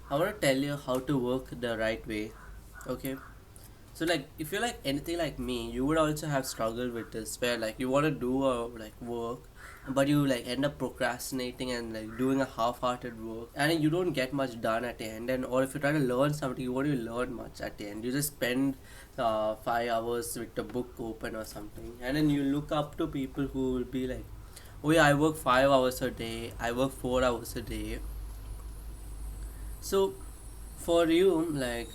I want to tell you how to work the right way. Okay. So like if you're like anything like me, you would also have struggled with this where like you want to do a like work but you like end up procrastinating and like doing a half-hearted work and you don't get much done at the end, and or if you try to learn something you won't even learn much at the end. You just spend 5 hours with the book open or something, and then you look up to people who will be like, oh yeah, I work 5 hours a day, I work 4 hours a day. So for you, like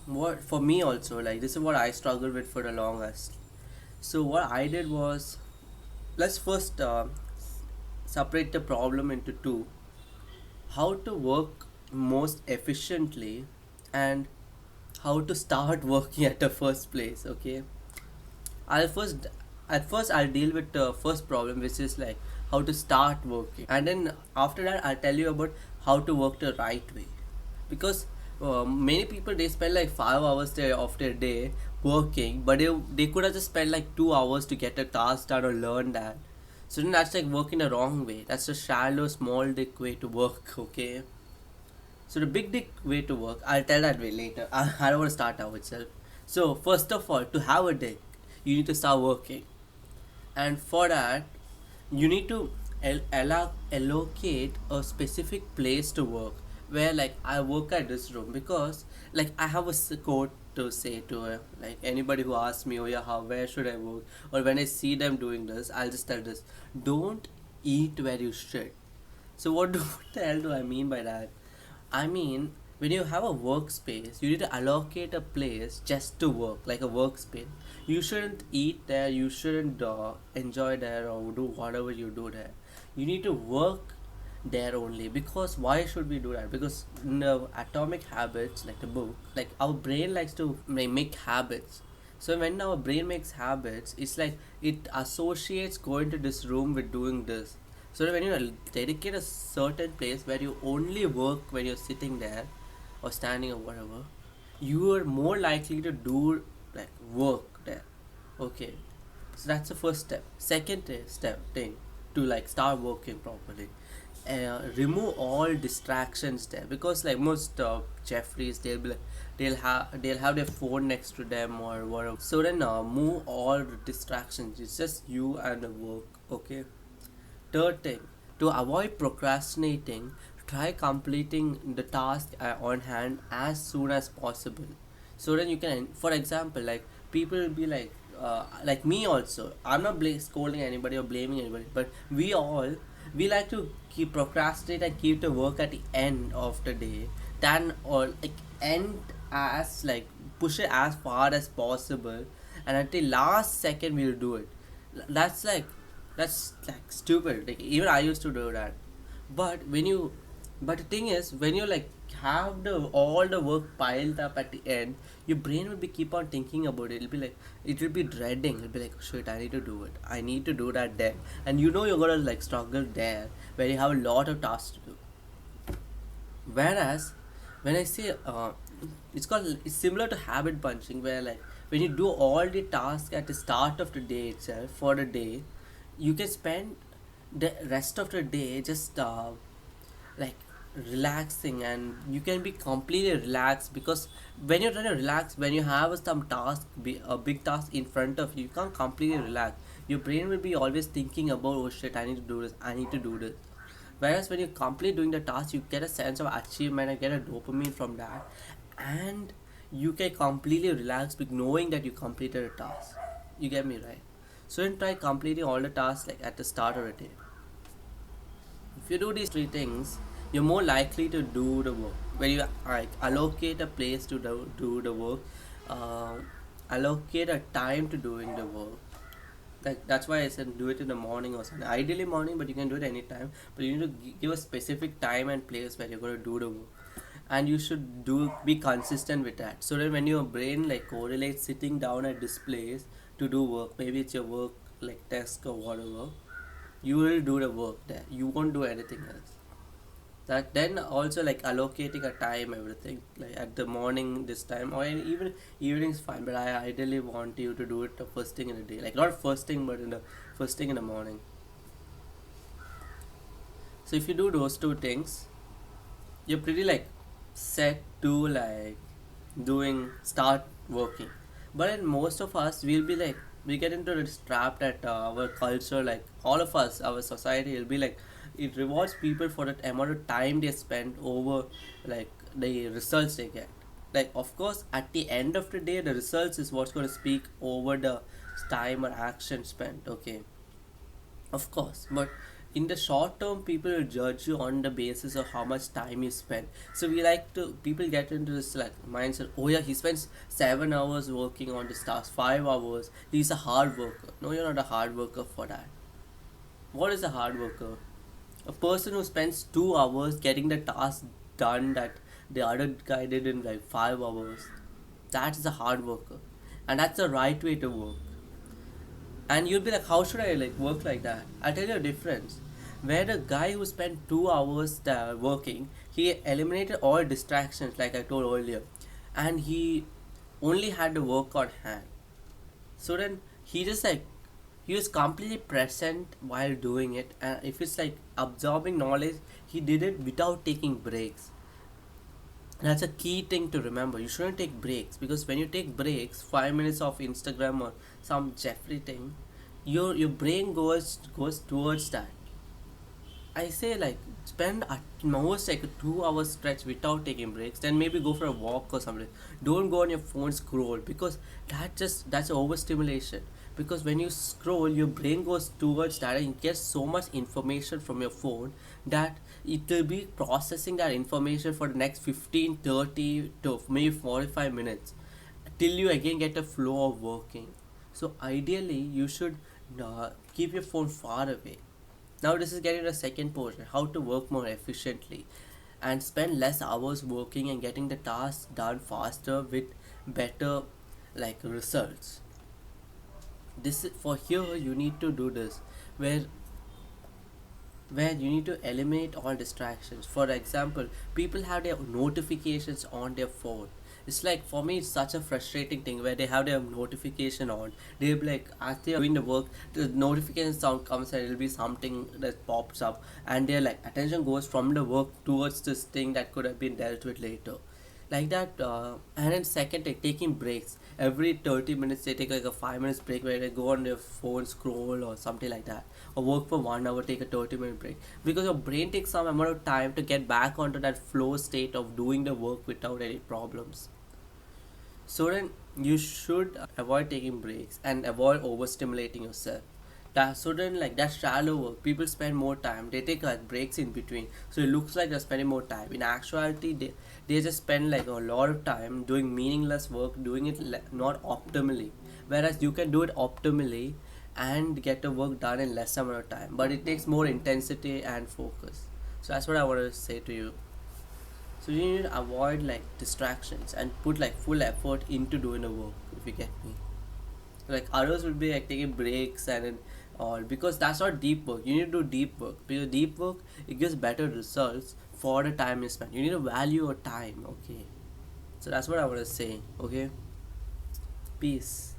what for me also, like this is what I struggled with for the longest. So what I did was, let's first separate the problem into two: how to work most efficiently and how to start working at the first place. Okay, I'll first at first I'll deal with the first problem, which is like how to start working, and then after that I'll tell you about how to work the right way. Because many people, they spend like 5 hours of their day working, but they could have just spent like 2 hours to get a task done or learn that. So then that's like working the wrong way. That's a shallow, small dick way to work. Okay. So the big dick way to work, I'll tell that way later. I don't want to start now itself. So first of all, to have a dick, you need to start working, and for that you need to allocate a specific place to work, where like I work at this room because like I have a quote to say to like anybody who asks me, oh yeah, how, where should I work, or when I see them doing this, I'll just tell this: don't eat where you shit. So what the hell do I mean by that? I mean, when you have a workspace, you need to allocate a place just to work, like a workspace. You shouldn't eat there, you shouldn't enjoy there or do whatever you do there. You need to work there only. Because why should we do that? Because in the Atomic Habits, like the book, like our brain likes to make habits. So when our brain makes habits, it's like it associates going to this room with doing this. So when you dedicate a certain place where you only work when you're sitting there or standing or whatever, you are more likely to do like work there. Okay, so that's the first step. Second step thing to like start working properly. Remove all distractions there, because like most Jeffries, they'll have their phone next to them or whatever. So then move all distractions. It's just you and the work. Okay. Third thing, to avoid procrastinating, try completing the task on hand as soon as possible. So then you can, for example, like people will be like me also. I'm not scolding anybody or blaming anybody, but we like to keep procrastinate and keep the work at the end of the day, than or like end as like push it as far as possible, and at the last second we'll do it. That's like that's like stupid. Like even I used to do that. But when you but the thing is, when you like have the all the work piled up at the end, your brain will be keep on thinking about it. It'll be like it will be dreading. It'll be like, shit, I need to do it. I need to do that then. And you know you're gonna like struggle there where you have a lot of tasks to do. Whereas when I say it's similar to habit punching, where like when you do all the tasks at the start of the day itself for the day, you can spend the rest of the day just like relaxing, and you can be completely relaxed. Because when you're trying to relax, when you have some a big task in front of you, you can't completely relax. Your brain will be always thinking about, oh shit, I need to do this, I need to do this. Whereas when you complete doing the task, you get a sense of achievement and get a dopamine from that, and you can completely relax with knowing that you completed a task. You get me right? So then try completing all the tasks like at the start of the day. If you do these three things, you're more likely to do the work. When you like allocate a place to do the work, uh, allocate a time to doing the work. Like that's why I said do it in the morning or something. Ideally morning, but you can do it anytime. But you need to give a specific time and place where you're going to do the work, and you should be consistent with that. So that when your brain like correlates sitting down at this place to do work, maybe it's your work like desk or whatever, you will do the work there. You won't do anything else. That then also like allocating a time, everything like at the morning this time, or even evening's fine, but I ideally want you to do it the first thing in the day, like not first thing but in the first thing in the morning. So if you do those two things, you're pretty like set to like doing start working, but in most of us we'll be like we get into this trap that our culture, like all of us, our society will be like it rewards people for that amount of time they spend over like the results they get. Like of course at the end of the day the results is what's going to speak over the time or action spent, okay, of course, but in the short term, people will judge you on the basis of how much time you spend. So we like to people get into this like mindset. Oh yeah, he spends 7 hours working on this task, 5 hours. He's a hard worker. No, you're not a hard worker for that. What is a hard worker? A person who spends 2 hours getting the task done that the other guy did in like 5 hours. That is a hard worker, and that's the right way to work. And you'll be like, how should I like work like that? I'll tell you a difference. Where the guy who spent 2 hours working, he eliminated all distractions, like I told earlier, and he only had the work on hand. So then he just like he was completely present while doing it, and if it's like absorbing knowledge, he did it without taking breaks. That's a key thing to remember. You shouldn't take breaks because when you take breaks, 5 minutes of Instagram or some Jeffrey thing, your brain goes towards that. I say like spend at most like a 2 hour stretch without taking breaks. Then maybe go for a walk or something. Don't go on your phone scroll because that's overstimulation. Because when you scroll, your brain goes towards that and you get so much information from your phone that it will be processing that information for the next 15, 30 to maybe 45 minutes till you again get a flow of working. So ideally, you should keep your phone far away. Now this is getting the second portion, how to work more efficiently and spend less hours working and getting the task done faster with better like results. This is for here you need to do this where you need to eliminate all distractions. For example, people have their notifications on their phone. It's like for me, it's such a frustrating thing where they have their notification on. They'll be like, as they're doing the work, the notification sound comes and it'll be something that pops up, and their like attention goes from the work towards this thing that could have been dealt with later like that. And then second, like taking breaks every 30 minutes. They take like a 5 minutes break where they go on their phone, scroll or something like that, or work for 1 hour, take a 30-minute break, because your brain takes some amount of time to get back onto that flow state of doing the work without any problems. So then you should avoid taking breaks and avoid overstimulating yourself. That so then like that's shallow work. People spend more time. They take like breaks in between. So it looks like they're spending more time. In actuality, they just spend like a lot of time doing meaningless work, doing it not optimally. Whereas you can do it optimally and get the work done in less amount of time. But it takes more intensity and focus. So that's what I want to say to you. So you need to avoid like distractions and put like full effort into doing the work, if you get me. Like others will be like taking breaks and all, because that's not deep work. You need to do deep work because deep work, it gives better results for the time you spend. You need to value your time, okay? So that's what I want to say, okay? Peace.